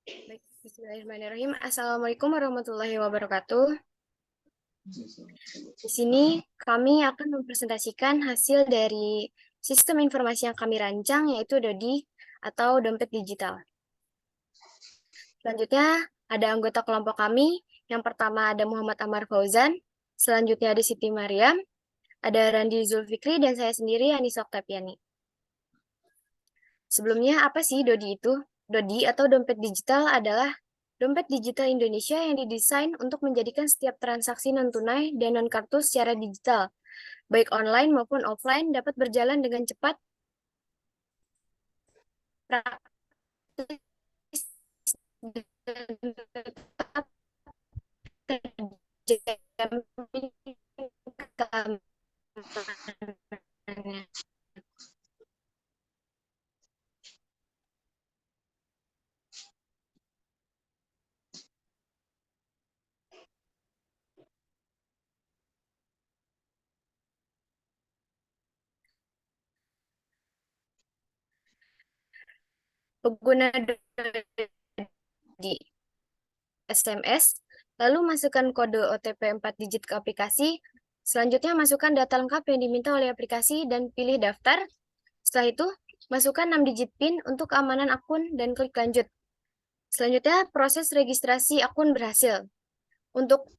Baik, bismillahirrahmanirrahim. Assalamualaikum warahmatullahi wabarakatuh. Di sini kami akan mempresentasikan hasil dari sistem informasi yang kami rancang, yaitu DoDi atau dompet digital. Selanjutnya ada anggota kelompok kami. Yang pertama ada Muhammad Amar Fauzan, selanjutnya ada Siti Mariam, ada Randi Zulfikri, dan saya sendiri Anissa Oktaviani. Sebelumnya, apa sih DoDi itu? DoDi atau dompet digital adalah dompet digital Indonesia yang didesain untuk menjadikan setiap transaksi non-tunai dan non-kartu secara digital, baik online maupun offline, dapat berjalan dengan cepat, praktis, dan tetap terjamin keamanannya. Pengguna di SMS, lalu masukkan kode OTP 4 digit ke aplikasi. Selanjutnya, masukkan data lengkap yang diminta oleh aplikasi dan pilih daftar. Setelah itu, masukkan 6 digit PIN untuk keamanan akun dan klik lanjut. Selanjutnya, proses registrasi akun berhasil. Untuk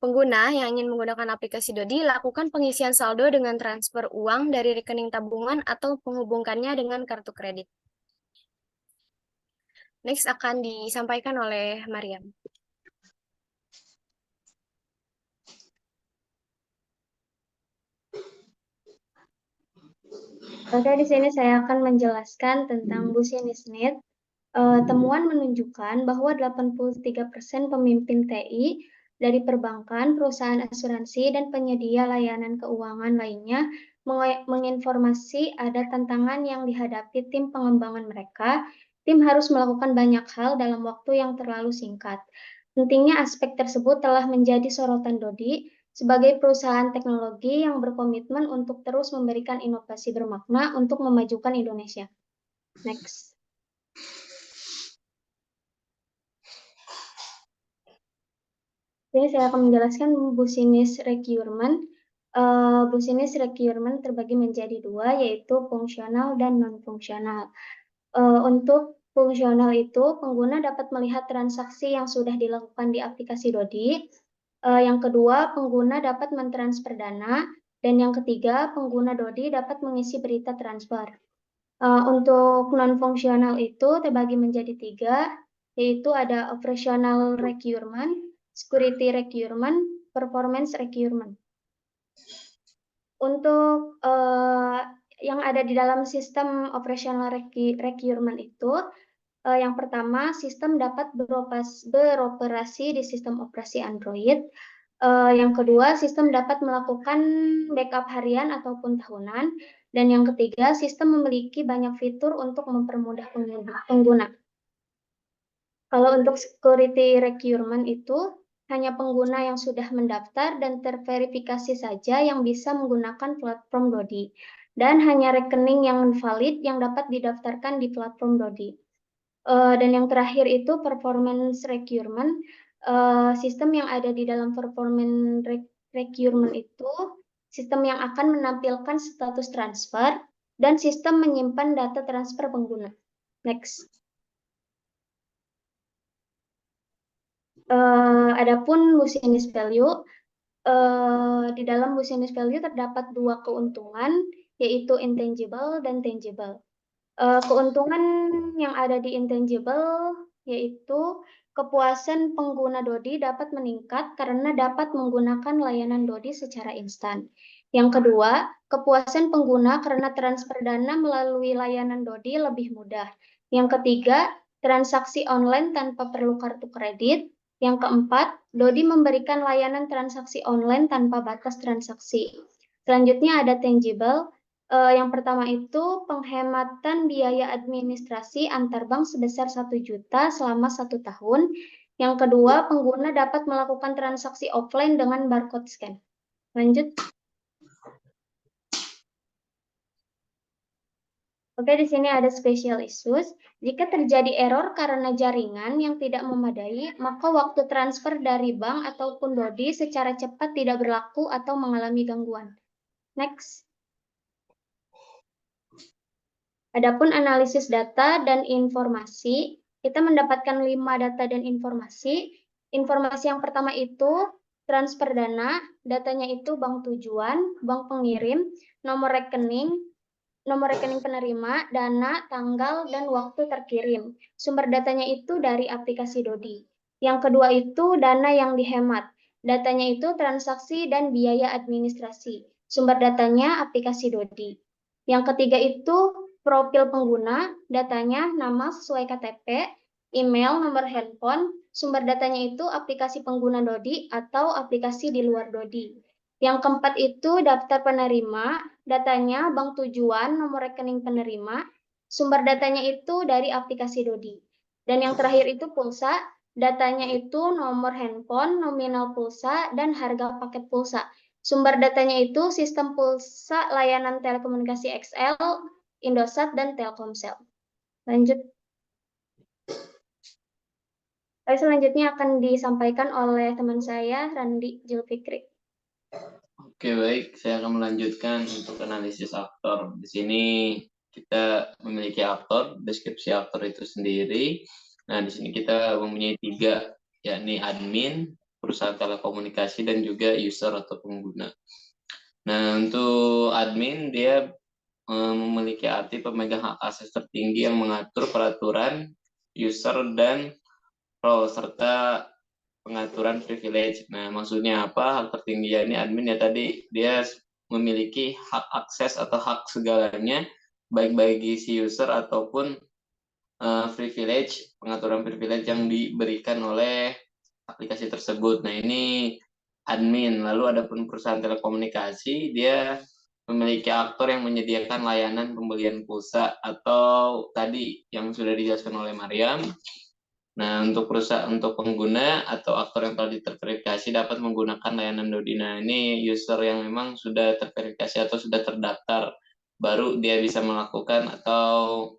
pengguna yang ingin menggunakan aplikasi DoDi, lakukan pengisian saldo dengan transfer uang dari rekening tabungan atau menghubungkannya dengan kartu kredit. Next akan disampaikan oleh Mariam. Oke, di sini saya akan menjelaskan tentang Businessnet. Temuan menunjukkan bahwa 83% pemimpin TI dari perbankan, perusahaan asuransi, dan penyedia layanan keuangan lainnya menginformasi ada tantangan yang dihadapi tim pengembangan mereka. Tim harus melakukan banyak hal dalam waktu yang terlalu singkat. Pentingnya aspek tersebut telah menjadi sorotan DoDi sebagai perusahaan teknologi yang berkomitmen untuk terus memberikan inovasi bermakna untuk memajukan Indonesia. Next. Jadi saya akan menjelaskan business requirement. Business requirement terbagi menjadi dua, yaitu fungsional dan non-fungsional. Untuk fungsional itu, pengguna dapat melihat transaksi yang sudah dilakukan di aplikasi DoDi. Yang kedua, pengguna dapat mentransfer dana. Dan yang ketiga, pengguna DoDi dapat mengisi berita transfer. Untuk non-fungsional itu terbagi menjadi tiga, yaitu ada operational requirement, security requirement, performance requirement. Untuk yang ada di dalam sistem operational requirement itu, yang pertama, sistem dapat beroperasi di sistem operasi Android. Yang kedua, sistem dapat melakukan backup harian ataupun tahunan. Dan yang ketiga, sistem memiliki banyak fitur untuk mempermudah pengguna. Kalau untuk security requirement itu, hanya pengguna yang sudah mendaftar dan terverifikasi saja yang bisa menggunakan platform DoDi. Dan hanya rekening yang valid yang dapat didaftarkan di platform DoDi. Dan yang terakhir itu performance requirement. Sistem yang ada di dalam performance requirement itu sistem yang akan menampilkan status transfer dan sistem menyimpan data transfer pengguna. Next. Adapun business value, di dalam business value terdapat dua keuntungan, yaitu intangible dan tangible. Keuntungan yang ada di intangible yaitu kepuasan pengguna DoDi dapat meningkat karena dapat menggunakan layanan DoDi secara instan. Yang kedua, kepuasan pengguna karena transfer dana melalui layanan DoDi lebih mudah. Yang ketiga, transaksi online tanpa perlu kartu kredit. Yang keempat, DoDi memberikan layanan transaksi online tanpa batas transaksi. Selanjutnya ada tangible. Yang pertama itu penghematan biaya administrasi antar bank sebesar 1 juta selama 1 tahun. Yang kedua, pengguna dapat melakukan transaksi offline dengan barcode scan. Lanjut. Oke, di sini ada special issues. Jika terjadi error karena jaringan yang tidak memadai, maka waktu transfer dari bank ataupun Dodi secara cepat tidak berlaku atau mengalami gangguan. Next. Adapun analisis data dan informasi, kita mendapatkan 5 data dan informasi. Informasi yang pertama itu transfer dana, datanya itu bank tujuan, bank pengirim, nomor rekening penerima, dana, tanggal, dan waktu terkirim. Sumber datanya itu dari aplikasi Dodi. Yang kedua itu dana yang dihemat. Datanya itu transaksi dan biaya administrasi. Sumber datanya aplikasi Dodi. Yang ketiga itu profil pengguna, datanya nama sesuai KTP, email, nomor handphone, sumber datanya itu aplikasi pengguna Dodi atau aplikasi di luar Dodi. Yang keempat itu daftar penerima, datanya bank tujuan, nomor rekening penerima, sumber datanya itu dari aplikasi Dodi. Dan yang terakhir itu pulsa, datanya itu nomor handphone, nominal pulsa, dan harga paket pulsa. Sumber datanya itu sistem pulsa layanan telekomunikasi XL, Indosat, dan Telkomsel. Lanjut. Selanjutnya akan disampaikan oleh teman saya, Randi Julfikri. Oke, baik. Saya akan melanjutkan untuk analisis aktor. Di sini kita memiliki aktor, deskripsi aktor itu sendiri. Nah, di sini kita mempunyai 3, yakni admin, perusahaan telekomunikasi, dan juga user atau pengguna. Nah, untuk admin, dia memiliki arti pemegang hak akses tertinggi yang mengatur peraturan user dan role serta pengaturan privilege. Nah, maksudnya apa? Hak tertinggi ini admin ya tadi dia memiliki hak akses atau hak segalanya baik bagi si user ataupun privilege, pengaturan privilege yang diberikan oleh aplikasi tersebut. Nah, ini admin. Lalu adapun perusahaan telekomunikasi, dia memiliki aktor yang menyediakan layanan pembelian pulsa atau tadi yang sudah dijelaskan oleh Mariam. Nah, untuk perusahaan, untuk pengguna atau aktor yang telah terverifikasi dapat menggunakan layanan Dodi. Nah, ini user yang memang sudah terverifikasi atau sudah terdaftar, baru dia bisa melakukan atau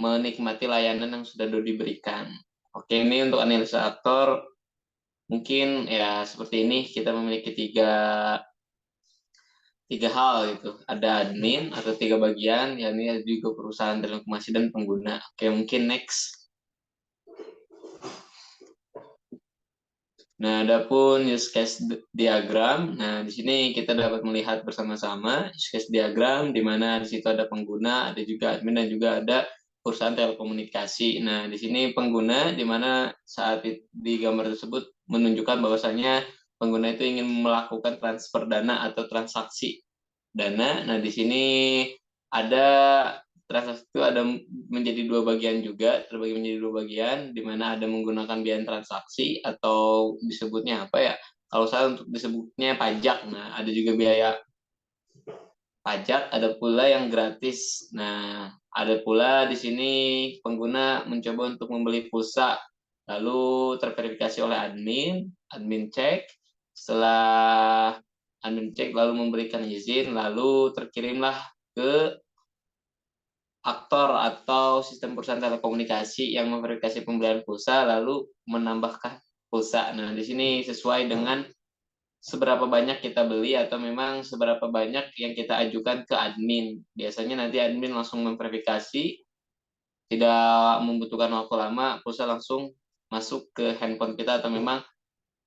menikmati layanan yang sudah Dodi berikan. Oke, ini untuk analisa aktor. Mungkin ya seperti ini, kita memiliki tiga hal gitu. Ada admin atau 3 bagian, yakni juga perusahaan telekomunikasi dan pengguna. Oke, mungkin next. Nah, adapun use case diagram. Nah, di sini kita dapat melihat bersama-sama use case diagram di mana di situ ada pengguna, ada juga admin dan juga ada perusahaan telekomunikasi. Nah, di sini pengguna di mana saat di gambar tersebut menunjukkan bahwasanya pengguna itu ingin melakukan transfer dana atau transaksi dana. Nah, di sini ada transaksi itu ada menjadi 2 bagian juga, terbagi menjadi 2 bagian, di mana ada menggunakan biaya transaksi atau disebutnya apa ya? Kalau saya untuk disebutnya pajak. Nah, ada juga biaya pajak, ada pula yang gratis. Nah, ada pula di sini pengguna mencoba untuk membeli pulsa, lalu terverifikasi oleh admin cek, setelah admin cek lalu memberikan izin, lalu terkirimlah ke aktor atau sistem perusahaan telekomunikasi yang memverifikasi pembelian pulsa lalu menambahkan pulsa. Nah, di sini sesuai dengan seberapa banyak kita beli atau memang seberapa banyak yang kita ajukan ke admin. Biasanya nanti admin langsung memverifikasi, tidak membutuhkan waktu lama, pulsa langsung masuk ke handphone kita atau memang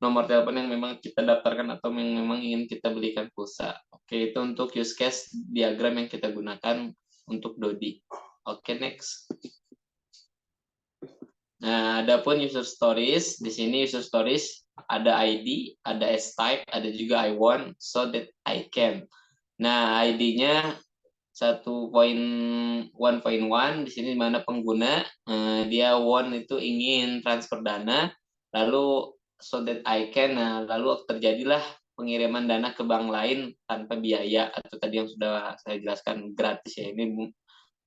nomor telepon yang memang kita daftarkan atau yang memang ingin kita belikan pulsa. Oke, itu untuk use case diagram yang kita gunakan untuk Dodi. Oke, next. Nah, adapun user stories, di sini user stories ada ID, ada S-type, ada juga I want, so that I can. Nah, ID-nya 1.1.1 di sini mana pengguna dia want itu ingin transfer dana, lalu so that I can, nah lalu terjadilah pengiriman dana ke bank lain tanpa biaya atau tadi yang sudah saya jelaskan gratis ya, ini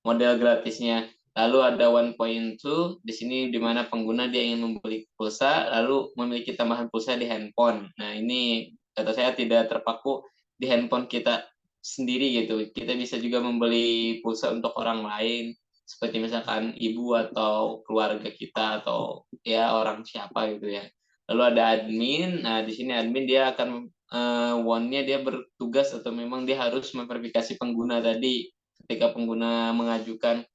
model gratisnya. Lalu ada 1.2 di sini di mana pengguna dia ingin membeli pulsa lalu memiliki tambahan pulsa di handphone. Nah, ini kata saya tidak terpaku di handphone kita sendiri gitu. Kita bisa juga membeli pulsa untuk orang lain, seperti misalkan ibu atau keluarga kita atau ya orang siapa gitu ya. Lalu ada admin. Nah, di sini admin dia akan one-nya dia bertugas atau memang dia harus memverifikasi pengguna tadi. Ketika pengguna mengajukan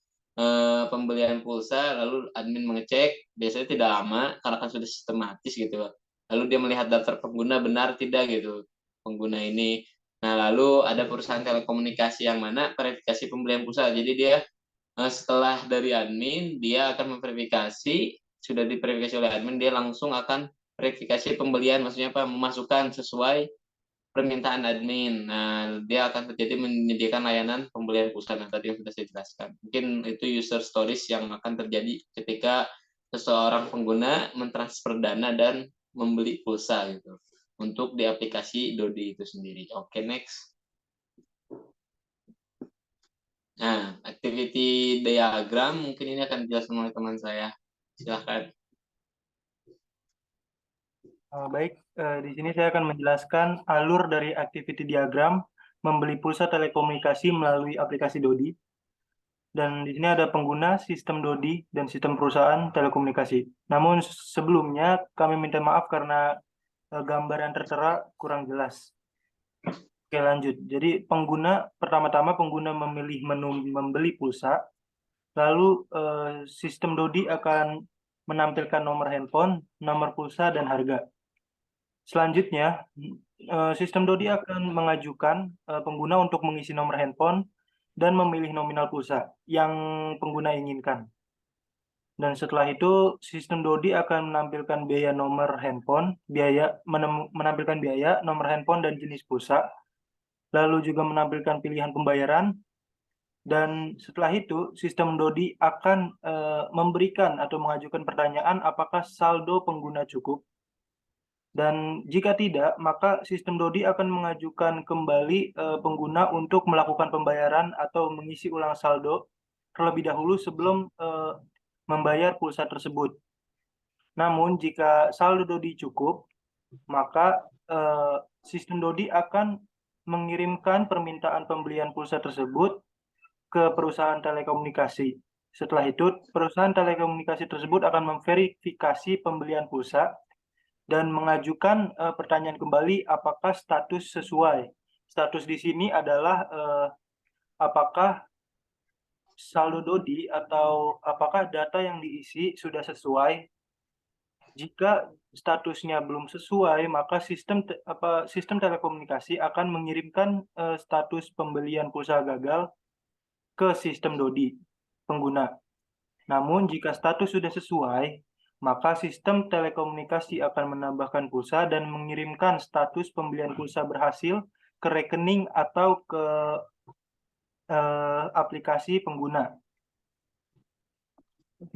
pembelian pulsa, lalu admin mengecek, biasanya tidak lama karena kan sudah sistematis gitu. Lalu dia melihat daftar pengguna benar tidak gitu pengguna ini. Nah, lalu ada perusahaan telekomunikasi yang mana verifikasi pembelian pulsa. Jadi dia setelah dari admin, dia akan memverifikasi, sudah diverifikasi oleh admin, dia langsung akan verifikasi pembelian, maksudnya apa? Memasukkan sesuai permintaan admin. Nah, dia akan terjadi menyediakan layanan pembelian pulsa. Nah, tadi yang sudah saya jelaskan. Mungkin itu user stories yang akan terjadi ketika seseorang pengguna mentransfer dana dan membeli pulsa gitu untuk di aplikasi Dodi itu sendiri. Oke, next. Nah, activity diagram mungkin ini akan dijelaskan oleh teman saya. Silahkan. Baik, di sini saya akan menjelaskan alur dari activity diagram membeli pulsa telekomunikasi melalui aplikasi Dodi. Dan di sini ada pengguna, sistem Dodi, dan sistem perusahaan telekomunikasi. Namun sebelumnya kami minta maaf karena gambar yang tertera kurang jelas. Oke, lanjut. Jadi pertama-tama pengguna memilih menu membeli pulsa, lalu sistem Dodi akan menampilkan nomor handphone, nomor pulsa, dan harga. Selanjutnya, sistem Dodi akan mengajukan pengguna untuk mengisi nomor handphone dan memilih nominal pulsa yang pengguna inginkan. Dan setelah itu, sistem Dodi akan menampilkan biaya nomor handphone, menampilkan biaya, nomor handphone, dan jenis pulsa, lalu juga menampilkan pilihan pembayaran. Dan setelah itu, sistem Dodi akan memberikan atau mengajukan pertanyaan apakah saldo pengguna cukup. Dan jika tidak, maka sistem Dodi akan mengajukan kembali pengguna untuk melakukan pembayaran atau mengisi ulang saldo terlebih dahulu sebelum membayar pulsa tersebut. Namun, jika saldo Dodi cukup, maka sistem Dodi akan mengirimkan permintaan pembelian pulsa tersebut ke perusahaan telekomunikasi. Setelah itu, perusahaan telekomunikasi tersebut akan memverifikasi pembelian pulsa dan mengajukan pertanyaan kembali apakah status sesuai. Status di sini adalah apakah saldo Dodi atau apakah data yang diisi sudah sesuai. Jika statusnya belum sesuai, maka sistem telekomunikasi akan mengirimkan status pembelian pulsa gagal ke sistem Dodi pengguna. Namun jika status sudah sesuai, maka sistem telekomunikasi akan menambahkan pulsa dan mengirimkan status pembelian pulsa berhasil ke rekening atau ke aplikasi pengguna.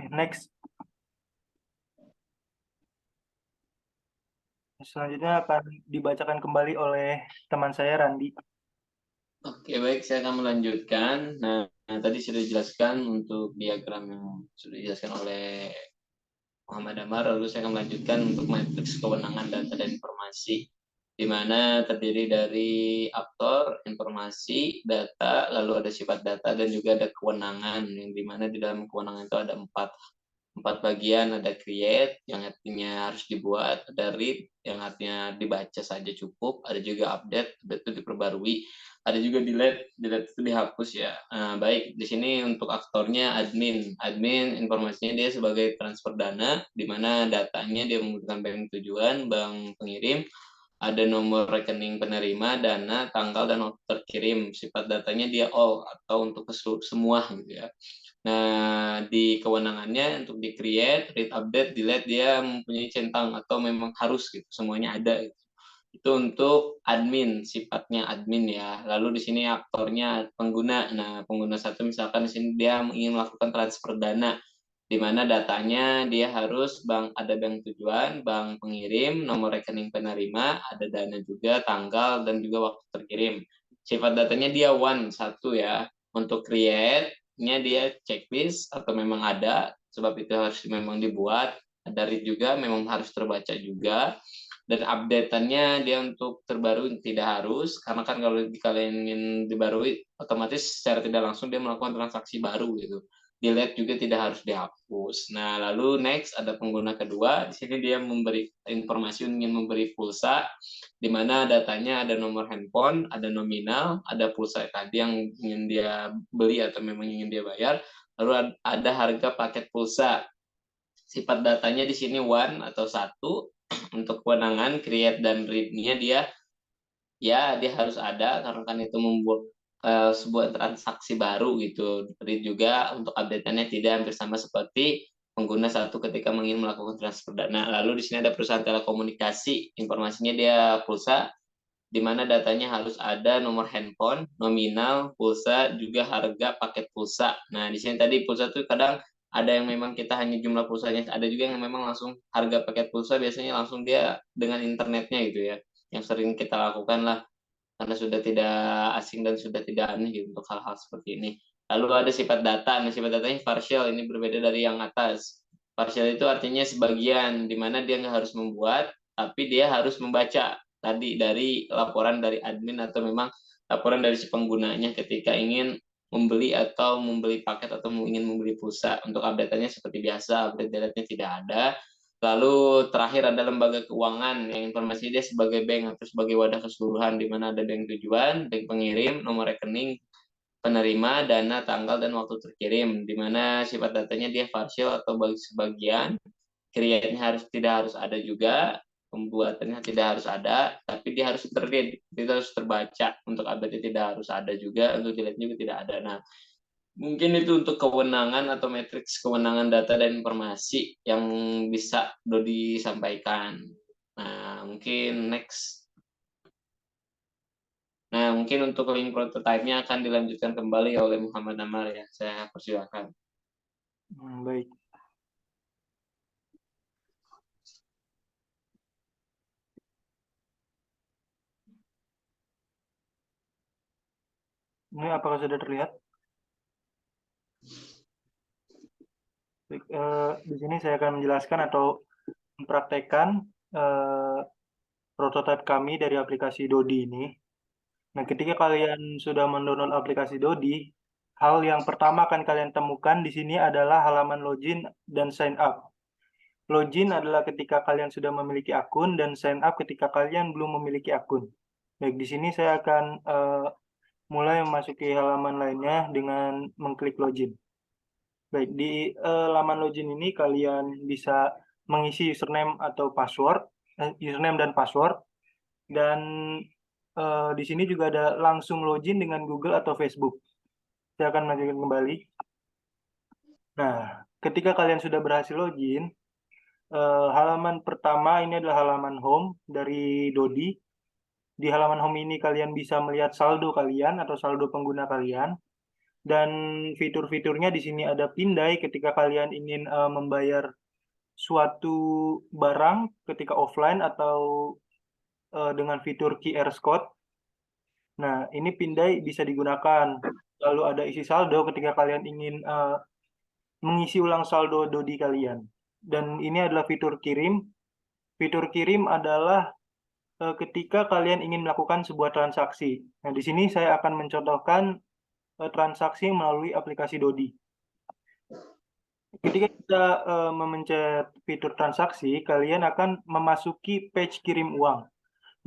Next. Selanjutnya akan dibacakan kembali oleh teman saya, Randi. Oke, baik. Saya akan melanjutkan. Nah, tadi sudah dijelaskan untuk diagram yang sudah dijelaskan oleh Muhammad Amar, lalu saya akan melanjutkan untuk matriks kewenangan data dan informasi, di mana terdiri dari aktor, informasi, data, lalu ada sifat data, dan juga ada kewenangan, yang dimana di dalam kewenangan itu ada empat bagian. Ada create, yang artinya harus dibuat, ada read, yang artinya dibaca saja cukup, ada juga update itu diperbarui, ada juga delete itu dihapus ya. Baik, di sini untuk aktornya admin informasinya dia sebagai transfer dana, di mana datanya dia membutuhkan bank tujuan, bank pengirim, ada nomor rekening penerima, dana, tanggal, dan waktu terkirim. Sifat datanya dia all atau untuk semua gitu ya. Nah, di kewenangannya untuk di create, read, update, delete dia mempunyai centang atau memang harus gitu, semuanya ada gitu. Itu untuk admin, sifatnya admin ya. Lalu di sini aktornya pengguna. Nah, pengguna satu misalkan di sini dia ingin melakukan transfer dana, di mana datanya dia harus ada bank tujuan, bank pengirim, nomor rekening penerima, ada dana juga, tanggal, dan juga waktu terkirim. Sifat datanya dia satu ya. Untuk create-nya dia checklist atau memang ada, sebab itu harus memang dibuat. Ada read juga, memang harus terbaca juga. Dan update-annya dia untuk terbaru tidak harus, karena kan kalau kalian ingin dibarui, otomatis secara tidak langsung dia melakukan transaksi baru gitu. Delete juga tidak harus dihapus. Nah, lalu next ada pengguna kedua. Di sini dia memberi informasi ingin memberi pulsa, di mana datanya ada nomor handphone, ada nominal, ada pulsa tadi yang ingin dia beli atau memang ingin dia bayar, lalu ada harga paket pulsa. Sifat datanya di sini one atau satu. Untuk kewenangan create dan read-nya dia harus ada, karena kan itu membuat sebuah transaksi baru gitu. Read juga untuk update-nya tidak, hampir sama seperti pengguna satu ketika ingin melakukan transfer dana. Lalu di sini ada perusahaan telekomunikasi, informasinya dia pulsa, di mana datanya harus ada nomor handphone, nominal, pulsa, juga harga paket pulsa. Nah, di sini tadi pulsa tuh kadang ada yang memang kita hanya jumlah pulsanya, ada juga yang memang langsung harga paket pulsa, biasanya langsung dia dengan internetnya gitu ya, yang sering kita lakukan lah, karena sudah tidak asing dan sudah tidak aneh gitu untuk hal-hal seperti ini. Lalu ada sifat data, nah sifat datanya partial, ini berbeda dari yang atas. Partial itu artinya sebagian, di mana dia nggak harus membuat, tapi dia harus membaca tadi dari laporan dari admin atau memang laporan dari si penggunanya ketika ingin membeli atau membeli paket atau ingin membeli pulsa. Untuk update-nya seperti biasa, update delete-nya tidak ada. Lalu terakhir ada lembaga keuangan, yang informasinya dia sebagai bank atau sebagai wadah keseluruhan, di mana ada bank tujuan, bank pengirim, nomor rekening, penerima, dana, tanggal, dan waktu terkirim, di mana sifat datanya dia partial atau sebagian, create-nya tidak harus ada juga, pembuatannya tidak harus ada, tapi dia harus terread, itu harus terbaca. Untuk update tidak harus ada juga, untuk delete juga tidak ada. Nah, mungkin itu untuk kewenangan atau matriks kewenangan data dan informasi yang bisa Dodi sampaikan. Nah, mungkin next. Nah, mungkin untuk link prototype-nya akan dilanjutkan kembali oleh Muhammad Amar ya. Saya persilakan. Baik. Ini apakah sudah terlihat? Baik, di sini saya akan menjelaskan atau mempraktekkan prototipe kami dari aplikasi Dodi ini. Nah, ketika kalian sudah mendownload aplikasi Dodi, hal yang pertama akan kalian temukan di sini adalah halaman login dan sign up. Login adalah ketika kalian sudah memiliki akun, dan sign up ketika kalian belum memiliki akun. Baik, di sini saya akan mulai memasuki halaman lainnya dengan mengklik login. Baik, di laman login ini kalian bisa mengisi username atau password, username dan password, dan di sini juga ada langsung login dengan Google atau Facebook. Saya akan lanjutkan kembali. Nah, ketika kalian sudah berhasil login, halaman pertama ini adalah halaman home dari Dodi. Di halaman home ini kalian bisa melihat saldo kalian atau saldo pengguna kalian. Dan fitur-fiturnya di sini ada pindai ketika kalian ingin membayar suatu barang ketika offline atau dengan fitur QR code. Nah, ini pindai bisa digunakan. Lalu ada isi saldo ketika kalian ingin mengisi ulang saldo Dodi kalian. Dan ini adalah fitur kirim. Fitur kirim adalah ketika kalian ingin melakukan sebuah transaksi. Nah, di sini saya akan mencontohkan transaksi melalui aplikasi Dodi. Ketika kita memencet fitur transaksi, kalian akan memasuki page kirim uang.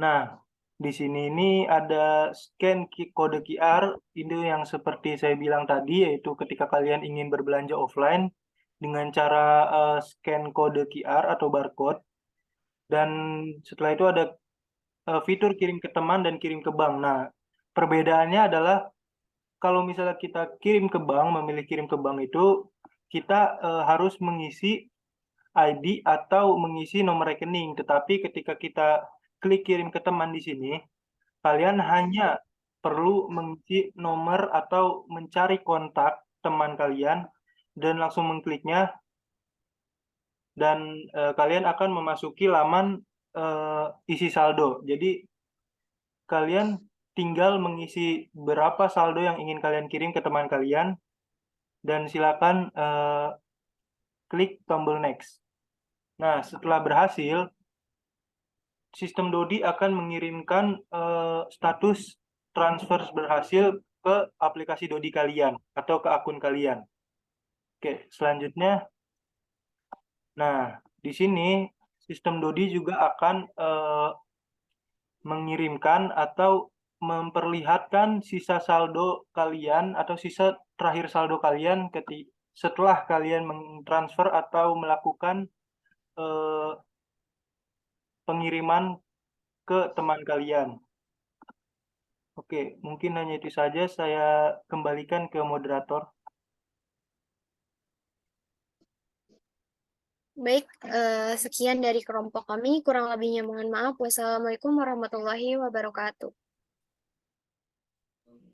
Nah, di sini ini ada scan kode QR, itu yang seperti saya bilang tadi, yaitu ketika kalian ingin berbelanja offline dengan cara scan kode QR atau barcode. Dan setelah itu ada fitur kirim ke teman dan kirim ke bank. Nah, perbedaannya adalah kalau misalnya kita kirim ke bank, memilih kirim ke bank itu, kita harus mengisi ID atau mengisi nomor rekening. Tetapi ketika kita klik kirim ke teman di sini, kalian hanya perlu mengisi nomor atau mencari kontak teman kalian dan langsung mengkliknya, dan kalian akan memasuki laman isi saldo. Jadi kalian tinggal mengisi berapa saldo yang ingin kalian kirim ke teman kalian, dan silakan klik tombol next. Nah, setelah berhasil, sistem Dodi akan mengirimkan status transfer berhasil ke aplikasi Dodi kalian atau ke akun kalian. Oke, selanjutnya, nah di sini sistem Dodi juga akan mengirimkan atau memperlihatkan sisa saldo kalian atau sisa terakhir saldo kalian setelah kalian mentransfer atau melakukan pengiriman ke teman kalian. Oke, mungkin hanya itu saja. Saya kembalikan ke moderator. Baik, sekian dari kelompok kami. Kurang lebihnya mohon maaf. Wassalamualaikum warahmatullahi wabarakatuh.